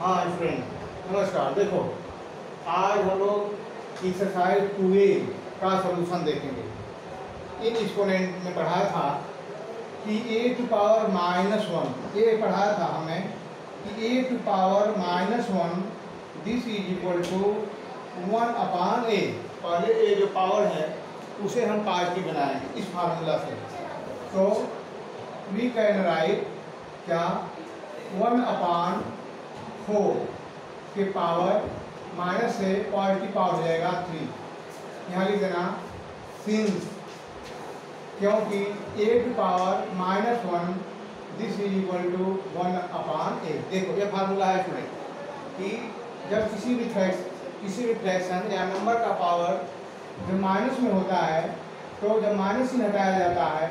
हाँ स्टूडेंट नमस्कार। देखो, आज हम लोग एक्सरसाइज 2A का सलूशन देखेंगे। इन एक्सपोनेंट में पढ़ाया था कि a टू पावर -1, ये पढ़ाया था हमें कि a to power -1 this is equal to 1/a। पहले a जो पावर है उसे हम पॉजिटिव बनाएंगे इस फार्मूला से। तो वी कैन राइट क्या 1/4 के पावर माइनस से पॉजिटिव पावर हो जाएगा 3। यहाँ लिख देना सिंस, क्योंकि a to power -1 this is equal to 1/a। देखो ये फार्मूला है स्टूडेंट कि जब किसी भी फ्रैक्शन या नंबर का पावर जब माइनस में होता है, तो जब माइनस से हटाया जाता है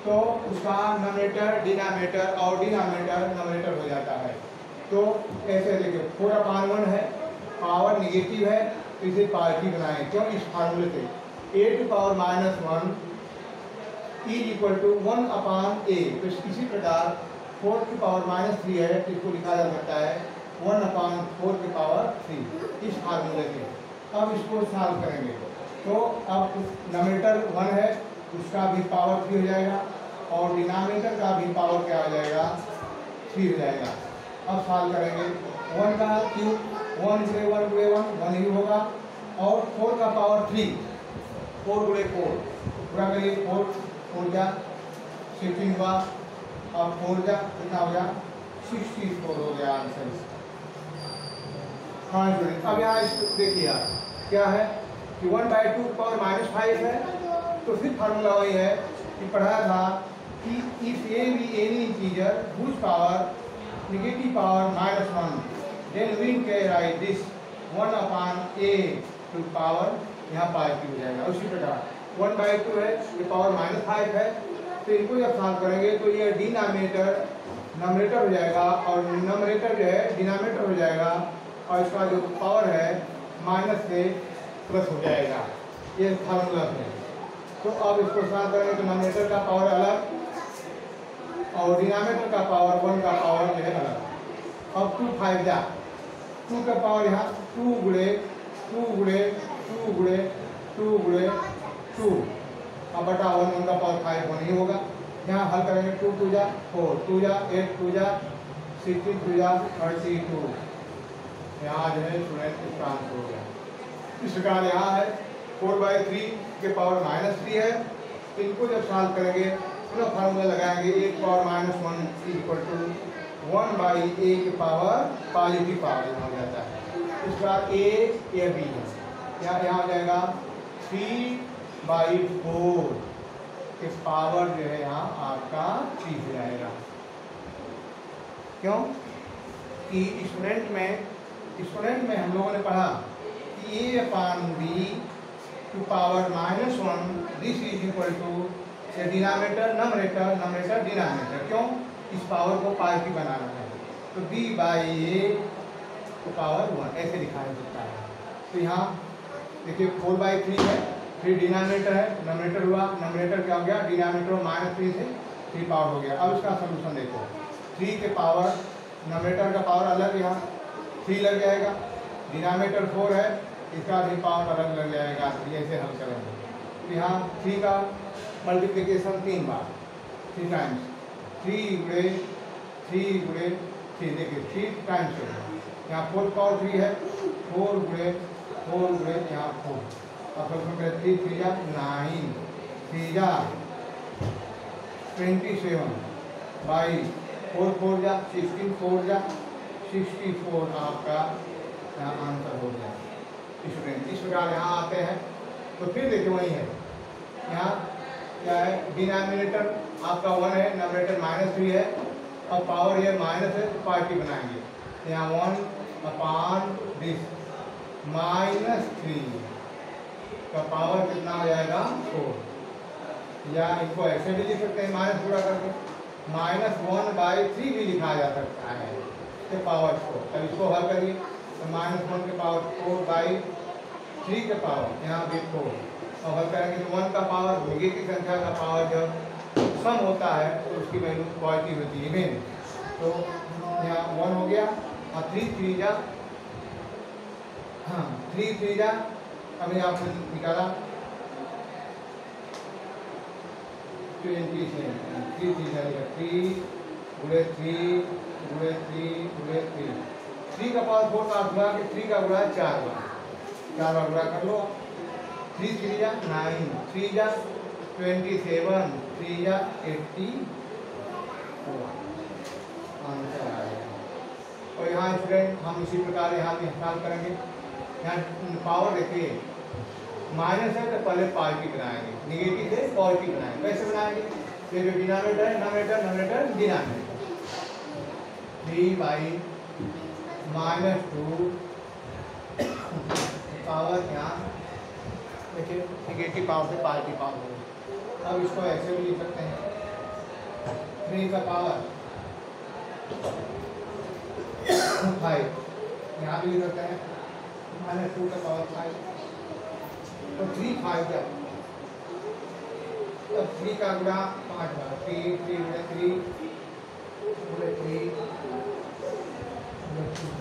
तो उसका नॉमिनेटर डिनोमिनेटर और डिनोमिनेटर नॉमिनेटर हो जाता है। तो ऐसे देखिए 4/1 है, पावर निगेटिव है तो इसे पॉजिटिव बनाएं। क्यों? इस फार्मूले से a to power -1 is equal to 1/a। तो इसी प्रकार 4 की पावर -3 है तो इसको लिखा जा सकता है 1/4 की पावर 3 इस फार्मूले से। अब इसको सॉल्व करेंगे तो अब नॉमिनेटर 1 है उसका भी पावर 3 हो जाएगा और डिनोमिनेटर का भी पावर क्या हो जाएगा 3 हो जाएगा। अब सॉल्व करेंगे 1 का क्यूब 1 गुणे 1 गुणे 1 ही होगा और 4 का पावर 3 4 गुणे 4 पूरा करिए 4 जा 16 हुआ और 4 जा कितना हो गया 64 हो गया आंसर। हाँ स्टूडेंट, अब यहाँ देखिए क्या है कि 1/2 पावर -5 है। तो फिर फार्मूला वही है कि पढ़ाया था कि if A B any integer whose power negative power -1 then we can write this 1/a to power यहाँ पॉजिटिव हो जाएगा। उसी प्रकार 1/2 है, ये पावर -5 है, तो इनको जब सॉल्व करेंगे तो ये डिनोमिनेटर नॉमिनेटर हो जाएगा और नॉमिनेटर जो है डिनोमिनेटर हो जाएगा और इसका जो पावर है माइनस से प्लस हो जाएगा। ये फार्मूला है। तो अब इसको सॉल्व करेंगे तो नॉमिनेटर का पावर अलग और डिनोमिनेटर का पावर 1 का पावर जो है अलग। अब 2 5 जा 2 का पावर यहाँ 2 गुणे 2 गुणे 2 गुणे 2 गुणे 2 अब बटा 1 का पावर 5 1 ही होगा। यहाँ हल करेंगे 2 2 जा 4 2 जा 8 2 जा 16 2 जा 32। यहाँ जो है स्टूडेंट इसका आंसर हो गया। इस प्रकार यहाँ है 4/3 के पावर -3 है। इनको जब सॉल्व करेंगे पूरा फार्मूला लगाएंगे 1 पावर -1 इक्वल टू 1/a के पावर पॉजिटिव पावर हो जाता है। इस बार a या b यहाँ हो जाएगा 3/4 के पावर जो है यहाँ आपका 3 हो जाएगा। क्यों कि स्टूडेंट में हम लोगों ने पढ़ा कि a/b to power -1 this is equal to denominator numerator numerator denominator. क्यों? इस पावर को पॉजिटिव बनाना है तो b/a टू पावर 1 ऐसे दिखाया जाता है। तो यहाँ देखिए 4/3 है, फिर डिनोमिनेटर है नॉमिनेटर हुआ, नॉमिनेटर क्या हो गया डिनोमिनेटर -3 से 3 पावर हो गया। अब इसका सोल्यूशन देखो 3 के पावर नॉमिनेटर का पावर अलग यहाँ 3 लग जाएगा, डिनोमिनेटर 4 है इसका भी पावर अलग लग जाएगा। ऐसे हल करेंगे तो यहाँ 3 का मल्टीप्लिकेशन 3 बार 3 टाइम्स 3 गुणे 3 देखिए 3 टाइम्स होगा। यहाँ 4 पावर 3 है 4 गुणे यहाँ 4 अब सब 3 3 जा 9 3 जा 27 बाई 4 4 जा 16 4 जा 64 आपका यहाँ आंसर हो गया। इस प्रकार यहाँ आते हैं तो फिर देखिए वही है यहाँ क्या है डिनोमिनेटर आपका 1 है नॉमिनेटर -3 है और पावर ये माइनस है तो पॉजिटिव बनाएंगे। यहाँ 1/this -3 का पावर कितना हो जाएगा 4 या इनको ऐसे भी लिख सकते हैं माइनस पूरा करके -1/3 भी लिखा जा सकता है तो पावर 4। अब इसको हल करिए तो -1 के पावर 4/3 के पावर यहाँ भी 4 और हल करेंगे तो 1 का पावर नेगेटिव संख्या का पावर जब सम होता है तो उसकी वैल्यू पॉजिटिव होती है। तो यहाँ 1 हो गया और 3 3 जा, हाँ 3 3 जा, अभी आपने निकाला 20 से 3 3 जाएगा, 3 गुणे 3 गुणे 3 गुणे 3, 3 का पावर 4 का गुणा कि 3 का गुणा 4 बार, 4 बार गुणा कर लो। 3 3 जा 9, 3 जा 27, 3 जा 84 आंसर आ गया। और यहाँ स्टूडेंट हम इसी प्रकार यहाँ भी हल करेंगे। यहाँ पावर देखिए माइनस है तो पहले पॉजिटिव बनाएंगे, निगेटिव से पॉजिटिव बनाएंगे। कैसे बनाएंगे? फिर डिनोमिनेटर है, nominator nominator denominator, 3 by -2 power यहाँ देखिए निगेटिव पावर से पॉजिटिव पावर। अब इसको ऐसे भी लिख सकते हैं, 3 का पावर 5, यहाँ भी लिख सकते हैं -2 का पावर 5, तो 3 5 क्या, तो 3 का गुणा 5 बार, 3 3 गुणे 3 गुणे 3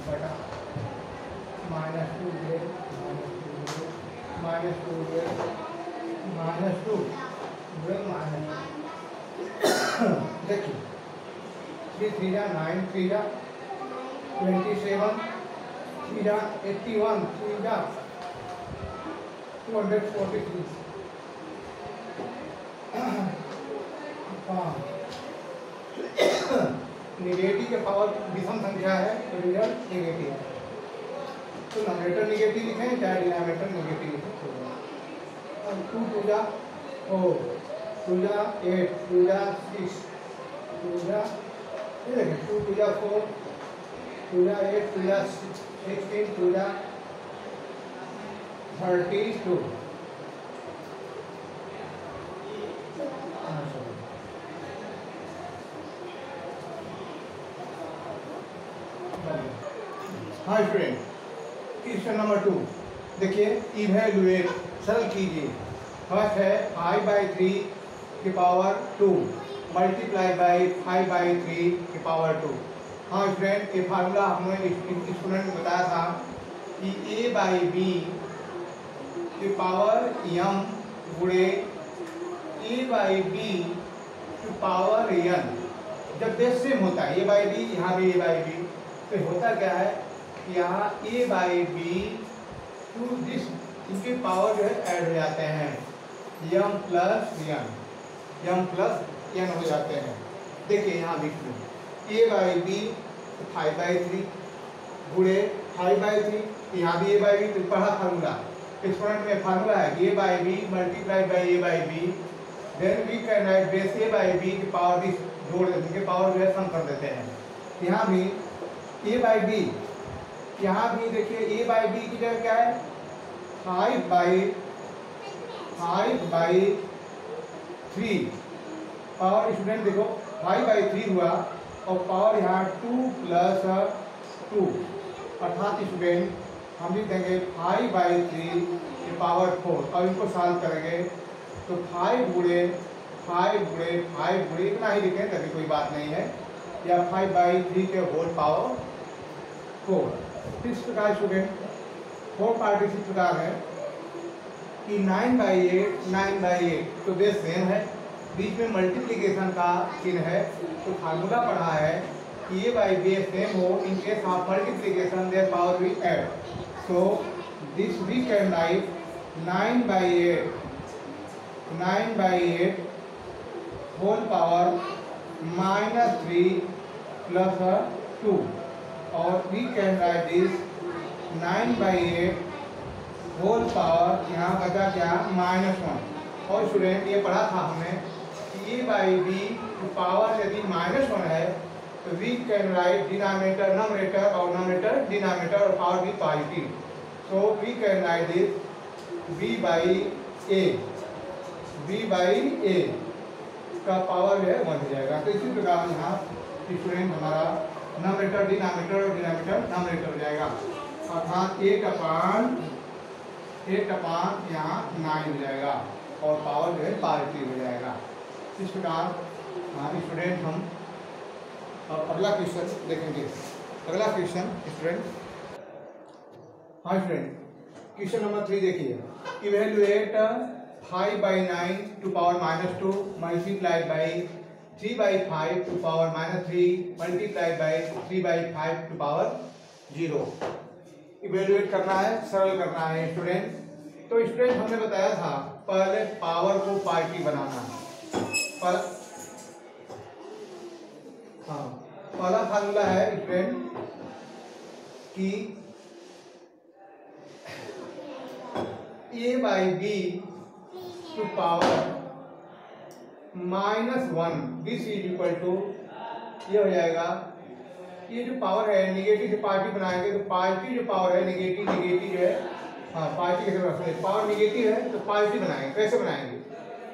बटा -2 गुणे -2 गुणे देखिए 3 3 जा 9, 3 जा 27, 3 जा 81, 3 जा 243। निगेटिव के पावर विषम संख्या है तो रिजल्ट नेगेटिव है, तो नोमिनेटर निगेटिव लिखें चाहे डिनोमिनेटर निगेटिव लिखें। और 2 2 जा 4, 2 जा 8, 2 जा 6, 2 जा ये देखें 2 2 जा 4, 2 जा 8, 2 जा 16, 2 जा 32। हाँ स्टूडेंट, क्वेश्चन नंबर 2 देखिए, इवैल्यूएट सरल कीजिए। फर्स्ट है 5/3 की पावर 2 मल्टीप्लाई बाई 5/3 की पावर 2। हाँ स्टूडेंट, ये फार्मूला हमने स्टूडेंट को बताया था कि a/b की पावर m गुणे a/b की पावर n, जब बेस सेम होता है a/b, यहाँ भी a/b, तो होता क्या है कि यहाँ a/b टू दिस इनके पावर जो है ऐड हो जाते हैं, m प्लस n हो जाते हैं। देखिए यहाँ लिख लो a/b 5/3 गुणे 5/3, यहाँ भी a/b, तो पढ़ा फार्मूला एक्सपोनेंट में फार्मूला है a/b multiply by a/b, then we can write base a/b की पावर दिस जोड़ देते हैं, पावर जो है सम कर देते हैं। यहाँ भी a/b, यहाँ भी देखिए a/b की जगह क्या है 5/3 पावर स्टूडेंट देखो 5/3 हुआ और पावर यहाँ 2 + 2, अर्थात स्टूडेंट हम लिख देंगे 5/3 की पावर 4। अब इनको सॉल्व करेंगे तो 5 गुणे इतना ही लिखें तभी कोई बात नहीं है, या 5/3 के होल पावर 4। इस प्रकार स्टूडेंट 4 पार्ट इसी प्रकार है कि 9/8 तो बेस सेम है, बीच में मल्टीप्लिकेशन का चिन्ह है, तो फार्मूला पढ़ा है कि a/b सेम हो in case of multiplication their power we add, so this we can write 9/8 whole power -3 + 2, और we can write this 9/8 whole power यहाँ बचा क्या -1। और स्टूडेंट ये पढ़ा था हमने कि a/b पावर यदि -1 है तो we can write denominator numerator और नोमिनेटर डिनोमिनेटर और पावर भी positive, so we can write this b/a का पावर जो है 1 हो जाएगा। तो इसी प्रकार यहाँ स्टूडेंट हमारा नोमिनेटर डिनोमिनेटर और डिनोमिनेटर नोमिनेटर हो जाएगा, अर्थात 1/1 यहाँ 9 हो जाएगा और पावर जो है पॉजिटिव हो जाएगा। इस प्रकार स्टूडेंट हम अब अगला क्वेश्चन देखेंगे। अगला क्वेश्चन स्टूडेंट, हाँ स्टूडेंट, क्वेश्चन नंबर 3 देखिए, evaluate 5/9 to power -2 multiplied by 3/5 to power -3 multiplied by 3/5 to power 0। Evaluate करना है, सरल करना है स्टूडेंट। तो स्टूडेंट हमने बताया था पहले पावर को पार्टी बनाना पर, हाँ पहला फार्मूला है स्टूडेंट कि a/b to power -1 this is equal to, ये हो जाएगा, ये जो पावर है निगेटिव से पार्टी बनाएंगे तो पार्टी जो पावर है निगेटिव जो है, हाँ पार्टी कैसे बनाते हैं, पावर निगेटिव है तो पार्टी बनाएंगे, कैसे बनाएंगे,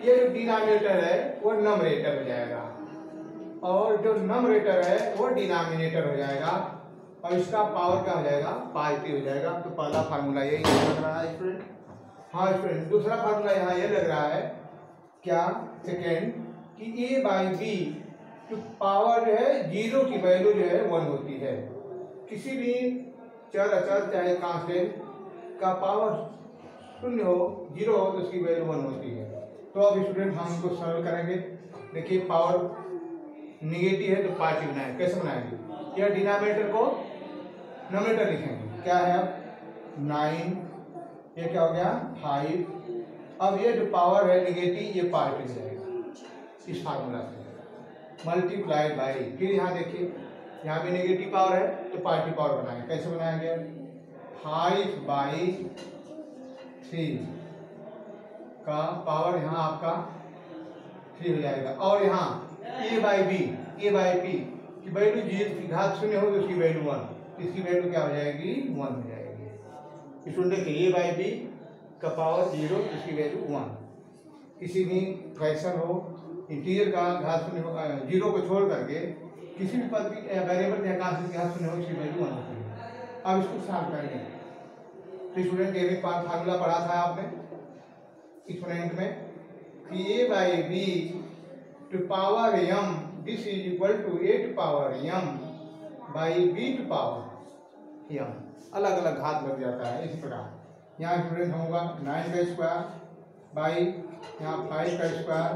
ये जो डिनोमिनेटर है वो नमरेटर हो जाएगा और जो नमरेटर है वो डिनोमिनेटर हो जाएगा और इसका पावर क्या हो जाएगा, पार्टी हो जाएगा। तो पहला फार्मूला यही लग रहा है स्टूडेंट। हाँ स्टूडेंट, दूसरा फार्मूला यहाँ ये लग रहा है क्या, सेकेंड, कि a/b टू पावर जो है 0 की वैल्यू जो है 1 होती है। किसी भी चर अचर चाहे कांस्टेंट का पावर 0 हो, 0 हो तो उसकी वैल्यू 1 होती है। तो अब स्टूडेंट हम इसको सरल करेंगे। देखिए पावर निगेटिव है तो पार्टी बनाएंगे, कैसे बनाएंगे, यह डिनोमिनेटर को नोमिनेटर लिखेंगे, क्या है अब 9, ये क्या हो गया 5। अब ये जो पावर है निगेटिव ये पार्टी हो जाएगा इस फार्मूला से, मल्टीप्लाइड बाई, फिर यहाँ देखिए यहाँ भी निगेटिव पावर है तो पार्टी पावर बनाएंगे, कैसे बनाएंगे 5/3 का पावर यहाँ आपका 3 हो जाएगा और यहाँ a/b की वैल्यू 0 की घात 0 हो तो उसकी वैल्यू 1, इसकी वैल्यू क्या हो जाएगी 1 हो जाएगी। इसमें देखिए a/b का पावर 0 इसकी वैल्यू 1। किसी भी फ्रैक्शन हो इंटीजर का घात 0 को छोड़ करके किसी भी पद की वेरिएबल या कांस्टेंट की घात 0 हो इसकी वैल्यू 1 होती है। अब इसको सॉल्व करेंगे तो स्टूडेंट ये भी फार्मूला पढ़ा था आपने स्टूडेंट में कि a/b to power m this is equal to a to power m by b to power m, अलग अलग घात लग जाता है इस प्रकार। यहाँ स्टूडेंट होगा 9 का स्क्वायर बाई यहाँ 5 का स्क्वायर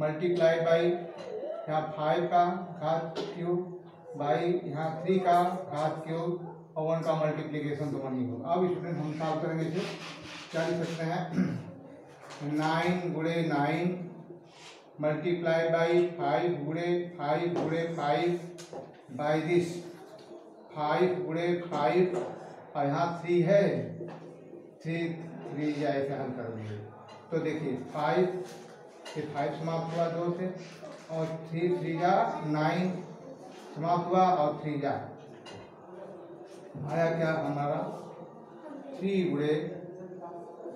मल्टीप्लाई बाई यहाँ 5 का घात क्यूब बाई यहाँ 3 का घात क्यूब और 1 का मल्टीप्लीकेशन तो 1 ही होगा। अब स्टूडेंट हम सॉल्व करेंगे इसे, क्या लिख सकते हैं 9 गुणे 9 मल्टीप्लाई बाई 5 गुणे 5 बाई दिस 5 गुणे 5 और यहाँ 3 है 3 या ऐसे हल कर देंगे तो देखिए 5 से 5 समाप्त हुआ 2 से और 3 जा 9 समाप्त हुआ और 3 जा आया क्या हमारा 3 गुणे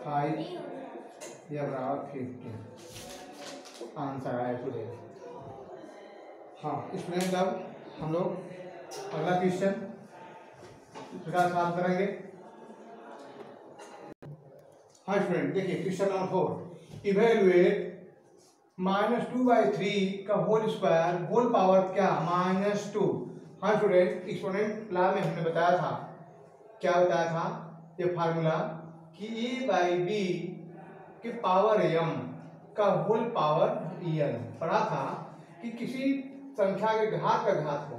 5 या बराबर 15 आंसर आया टुडे। हाँ स्टूडेंट अब हम लोग अगला क्वेश्चन इसका सॉल्व करेंगे। हाँ स्टूडेंट देखिए क्वेश्चन नंबर 4, इवेल्युएट -2/3 का होल स्क्वायर होल पावर क्या -2। हाँ स्टूडेंट एक्सपोनेंट लॉ में हमने बताया था, क्या बताया था ये फार्मूला कि a/b के पावर m का होल पावर n। पढ़ा था कि किसी संख्या के घात का घात हो,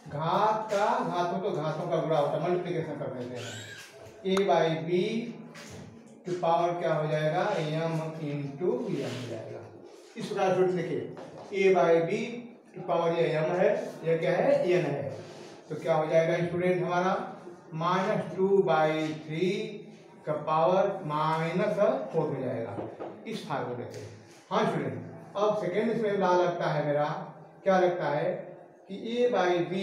घात का घात हो तो घातों का गुणा होता है, मल्टीप्लिकेशन कर देते हैं। a/b की पावर क्या हो जाएगा m इंटू n हो जाएगा। इस प्रकार से देखिए a/b की पावर ये m है, यह क्या है n है, तो क्या हो जाएगा स्टूडेंट हमारा -2/3 का पावर -4 हो जाएगा इस फार्मूले से। हाँ स्टूडेंट अब सेकेंड इसमें ला लगता है मेरा, क्या लगता है कि a/b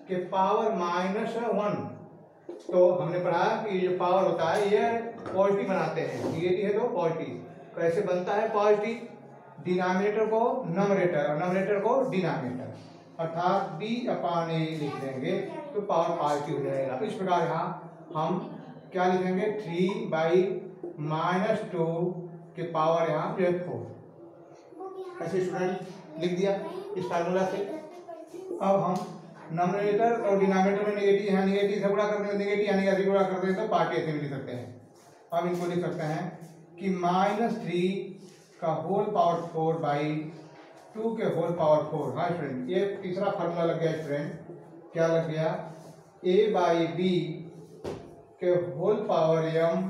के पावर -1। तो हमने पढ़ा कि जो पावर होता है ये पॉजिटिव बनाते हैं, निगेटिव है तो पॉजिटिव। कैसे बनता है पॉजिटिव, डिनोमिनेटर को नमरेटर और नमरेटर को डिनोमिनेटर, अर्थात b/a लिख देंगे तो पावर पॉजिटिव हो जाएगा। इस प्रकार यहाँ हम क्या लिखेंगे 3/-2 के पावर यहाँ 4 ऐसे स्टूडेंट लिख दिया इस फार्मूला से। अब हम नॉमिनेटर और डिनोमिनेटर में नेगेटिव, यहाँ नेगेटिव से गुणा करते हैं नेगेटिव, यानी ऐसे गुणा करते हैं तो पार्ट ऐसे भी लिख सकते हैं। अब इनको लिख सकते हैं कि -3 का होल पावर 4 बाई 2 के होल पावर 4। हाँ स्टूडेंट, ये तीसरा फार्मूला लग गया स्टूडेंट, क्या लग गया, a बाई बी के whole power m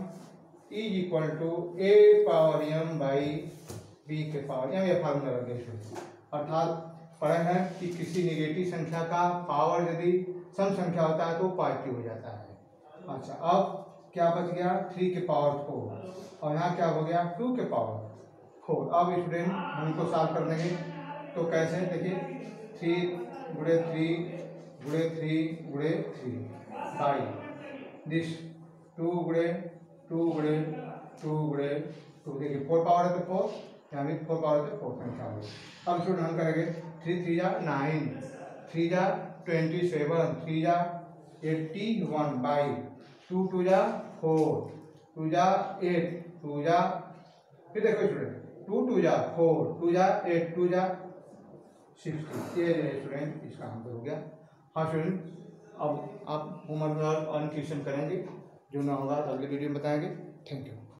is equal to a power m by b के पावर m। ये फार्मूला लग गया स्टूडेंट। अर्थात पढ़े हैं कि किसी नेगेटिव संख्या का पावर यदि सम संख्या होता है तो पॉजिटिव हो जाता है। अच्छा, अब क्या बच गया, 3 के पावर 4 और यहाँ क्या हो गया 2 के पावर 4। अब स्टूडेंट हम इनको सॉल्व कर देंगे तो कैसे, देखिए 3 गुणे 3 गुणे 3 गुणे 3 बाई दिस 2 गुणे 2 गुणे 2 गुणे 2, देखिए 4 पावर है तो 4, यहाँ भी 4 पावर है तो 4 संख्या होगी। अब स्टूडेंट हम करेंगे 3 3 जा 9, 3 जा 27, 3 जा 81 बाई 2 2 जा 4, 2 जा 8, 2 जा, फिर देखो स्टूडेंट 2 2 जा 4, 2 जा 8, 2 जा 60। ये स्टूडेंट इसका आंसर हो गया। हाँ स्टूडेंट, अब आप होमवर्क और अन्य क्वेश्चन करेंगे, जो ना होगा तो अगले वीडियो में बताएंगे। Thank you.